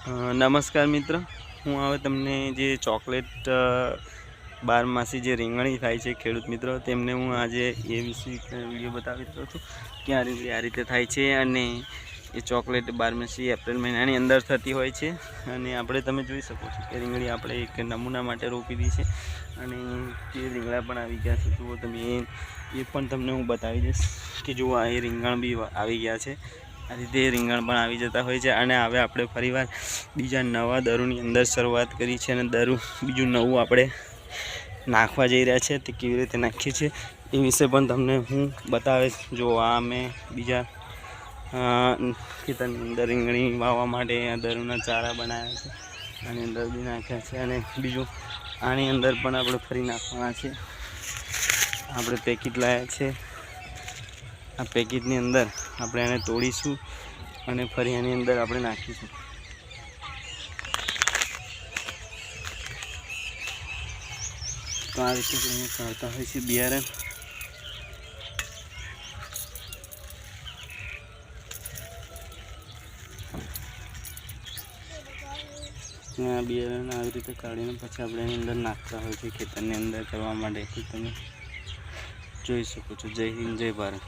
નમસ્કાર મિત્ર, હું હવે તમને જે ચોકલેટ બારમાસી જે રીંગણી થાય છે ખેડૂત મિત્રો, તેમને હું આજે એ વિશે વિડીયો બતાવી રહ્યો છું કે આ રીંગણી આ રીતે થાય છે. અને એ ચોકલેટ બારમાસી એપ્રિલ મહિનાની અંદર થતી હોય છે. અને આપણે તમે જોઈ શકો છો કે રીંગણી આપણે એક નમૂના માટે રોપી દી છે. અને જે રીંગણા પણ આવી ગયા છે જુઓ તમે, એ પણ તમને હું બતાવી દઈશ કે જુઓ એ રીંગણ બી આવી ગયા છે. આ રીતે રીંગણ પણ આવી જતા હોય છે. અને હવે આપણે ફરીવાર બીજા નવા દરુની અંદર શરૂઆત કરી છે. અને દરું બીજું નવું આપણે નાખવા જઈ રહ્યા છે. તે કેવી રીતે નાખીએ છીએ એ વિશે પણ તમને હું બતાવીશ. જો આ મેં બીજા ખેતરની અંદર રીંગણી વાવવા માટે આ દરુના ચારા બનાવ્યા છે, આની અંદર બી નાખ્યા છે. અને બીજું આની અંદર પણ આપણે ફરી નાખવાના છે. આપણે પેકેટ લાવ્યા છે, આ પેકેટની અંદર આપણે એને તોડીશું અને ફરી એની અંદર આપણે નાખીશું. તો આ રીતે આપણે કાઢતા હોય છે બિયારણ. આ બિયારણ આવી રીતે કાઢીને પછી આપણે એની અંદર નાખતા હોય છે ખેતરની અંદર કરવા માટે. તમે જોઈ શકો છો. જય હિન્દ, જય ભારત.